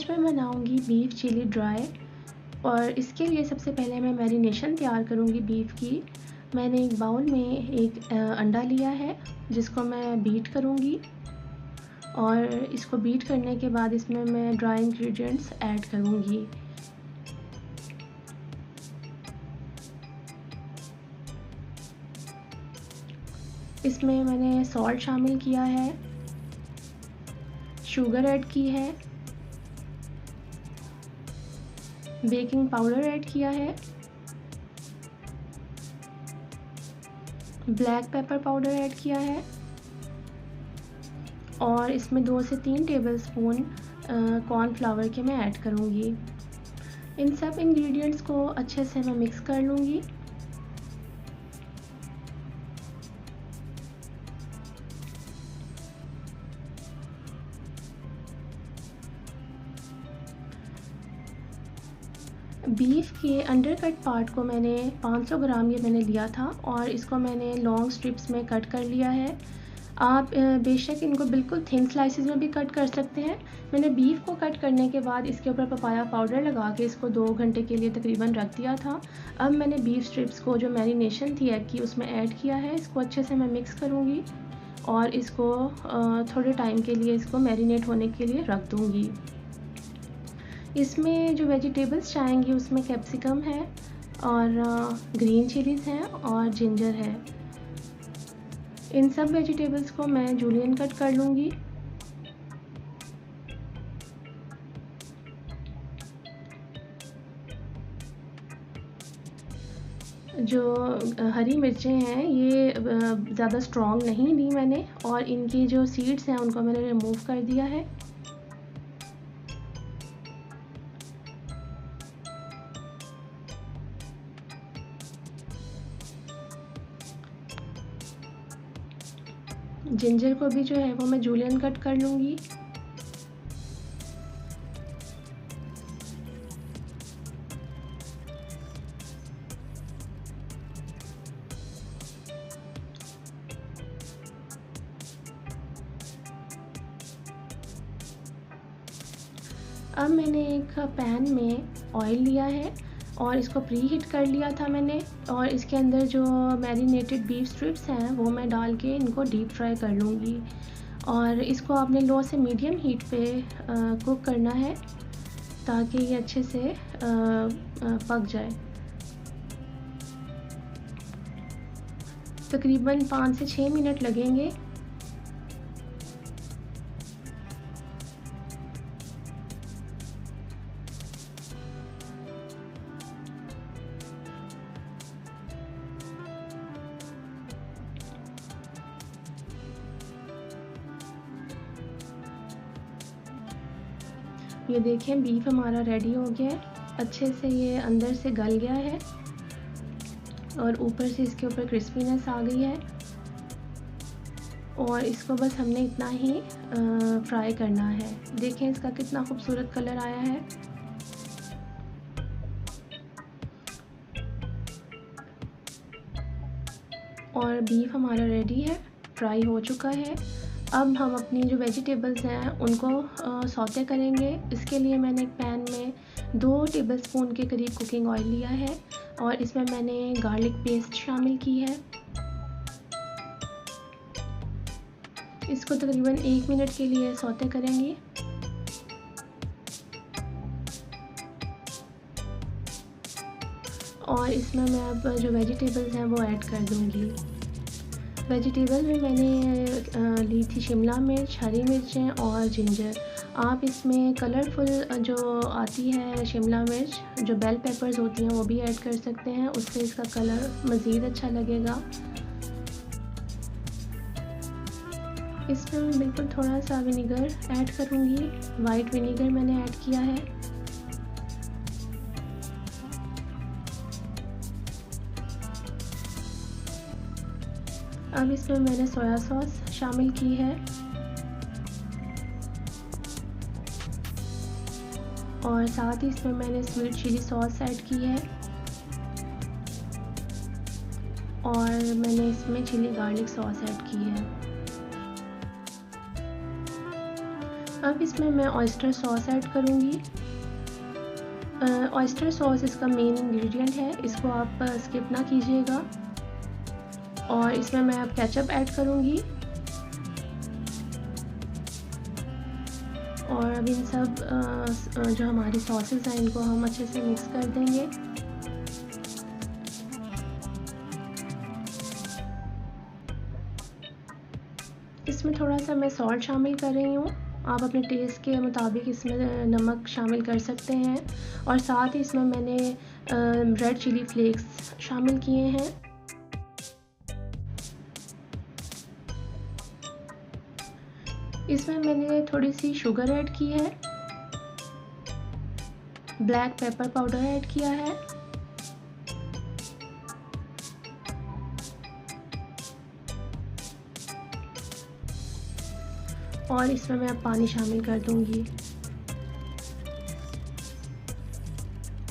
आज मैं बनाऊंगी बीफ चिली ड्राई। और इसके लिए सबसे पहले मैं मैरिनेशन तैयार करूंगी बीफ की। मैंने एक बाउल में एक अंडा लिया है जिसको मैं बीट करूंगी, और इसको बीट करने के बाद इसमें मैं ड्राई इंग्रेडिएंट्स ऐड करूंगी। इसमें मैंने सॉल्ट शामिल किया है, शुगर ऐड की है, बेकिंग पाउडर ऐड किया है, ब्लैक पेपर पाउडर ऐड किया है, और इसमें 2 से 3 टेबलस्पून कॉर्नफ्लावर के मैं ऐड करूँगी। इन सब इंग्रेडिएंट्स को अच्छे से मैं मिक्स कर लूँगी। बीफ के अंडरकट पार्ट को मैंने 500 ग्राम ये मैंने लिया था, और इसको मैंने लॉन्ग स्ट्रिप्स में कट कर लिया है। आप बेशक इनको बिल्कुल थिन स्लाइसेस में भी कट कर सकते हैं। मैंने बीफ को कट करने के बाद इसके ऊपर पपाया पाउडर लगा के इसको 2 घंटे के लिए तकरीबन रख दिया था। अब मैंने बीफ स्ट्रिप्स को जो मैरिनेशन थी एग की उसमें ऐड किया है। इसको अच्छे से मैं मिक्स करूँगी और इसको थोड़े टाइम के लिए इसको मैरिनेट होने के लिए रख दूँगी। इसमें जो वेजिटेबल्स चाहेंगी उसमें कैप्सिकम है और ग्रीन चिलीज़ हैं और जिंजर है। इन सब वेजिटेबल्स को मैं जूलियन कट कर लूँगी। जो हरी मिर्चें हैं ये ज़्यादा स्ट्रॉन्ग नहीं ली मैंने, और इनकी जो सीड्स हैं उनको मैंने रिमूव कर दिया है। जिंजर को भी जो है वो मैं जूलियन कट कर लूँगी। अब मैंने एक पैन में ऑयल लिया है और इसको प्री हीट कर लिया था मैंने, और इसके अंदर जो मैरिनेटेड बीफ स्ट्रिप्स हैं वो मैं डाल के इनको डीप फ्राई कर लूँगी। और इसको आपने लो से मीडियम हीट पे कुक करना है ताकि ये अच्छे से पक जाए। तकरीबन 5 से 6 मिनट लगेंगे। ये देखें बीफ हमारा रेडी हो गया है, अच्छे से ये अंदर से गल गया है और ऊपर से इसके ऊपर क्रिस्पीनेस आ गई है। और इसको बस हमने इतना ही फ्राई करना है। देखें इसका कितना खूबसूरत कलर आया है। और बीफ हमारा रेडी है, फ्राई हो चुका है। अब हम अपनी जो वेजिटेबल्स हैं उनको सौते करेंगे। इसके लिए मैंने एक पैन में 2 टेबलस्पून के करीब कुकिंग ऑयल लिया है और इसमें मैंने गार्लिक पेस्ट शामिल की है। इसको तकरीबन 1 मिनट के लिए सौते करेंगे। और इसमें मैं अब जो वेजिटेबल्स हैं वो ऐड कर दूँगी। वेजिटेबल में मैंने ली थी शिमला मिर्च, हरी मिर्चें और जिंजर। आप इसमें कलरफुल जो आती है शिमला मिर्च, जो बेल पेपर्स होती हैं, वो भी ऐड कर सकते हैं, उससे इसका कलर मज़ीद अच्छा लगेगा। इसमें मैं बिल्कुल थोड़ा सा विनेगर ऐड करूँगी। वाइट विनेगर मैंने ऐड किया है। अब इसमें मैंने सोया सॉस शामिल की है और साथ ही इसमें मैंने स्वीट चिली सॉस ऐड की है और मैंने इसमें चिली गार्लिक सॉस ऐड की है। अब इसमें मैं ऑयस्टर सॉस ऐड करूँगी। ऑयस्टर सॉस इसका मेन इंग्रेडिएंट है, इसको आप स्किप ना कीजिएगा। और इसमें मैं अब केचप ऐड करूँगी और अब इन सब जो हमारी सॉसेस हैं इनको हम अच्छे से मिक्स कर देंगे। इसमें थोड़ा सा मैं सॉल्ट शामिल कर रही हूँ, आप अपने टेस्ट के मुताबिक इसमें नमक शामिल कर सकते हैं। और साथ ही इसमें मैंने रेड चिली फ्लेक्स शामिल किए हैं। इसमें मैंने थोड़ी सी शुगर ऐड की है, ब्लैक पेपर पाउडर ऐड किया है और इसमें मैं अब पानी शामिल कर दूंगी।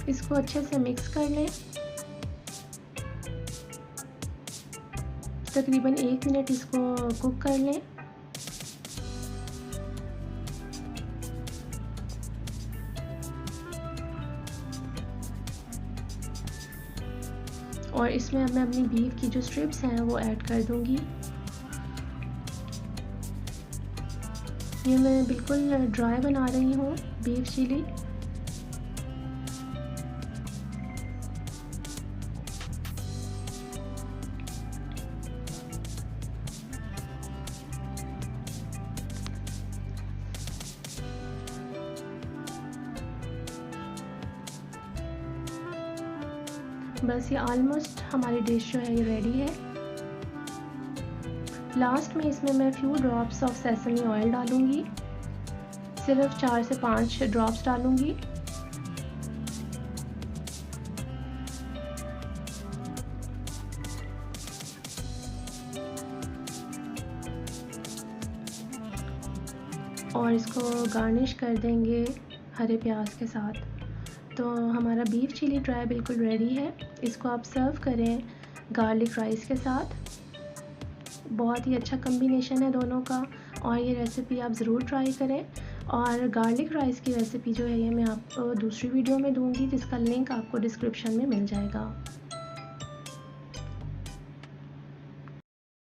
इसको अच्छे से मिक्स कर लें। तकरीबन 1 मिनट इसको कुक कर लें। और इसमें अब मैं अपनी बीफ की जो स्ट्रिप्स हैं वो ऐड कर दूंगी। ये मैं बिल्कुल ड्राई बना रही हूँ बीफ चिली। बस ये ऑलमोस्ट हमारी डिश जो है ये रेडी है। लास्ट में इसमें मैं few drops of sesame oil डालूंगी, सिर्फ 4 से 5 ड्रॉप्स डालूंगी। और इसको गार्निश कर देंगे हरे प्याज के साथ। तो हमारा बीफ चिली ड्राई बिल्कुल रेडी है। इसको आप सर्व करें गार्लिक राइस के साथ। बहुत ही अच्छा कम्बिनेशन है दोनों का और ये रेसिपी आप ज़रूर ट्राई करें। और गार्लिक राइस की रेसिपी जो है ये मैं आपको दूसरी वीडियो में दूंगी, जिसका लिंक आपको डिस्क्रिप्शन में मिल जाएगा।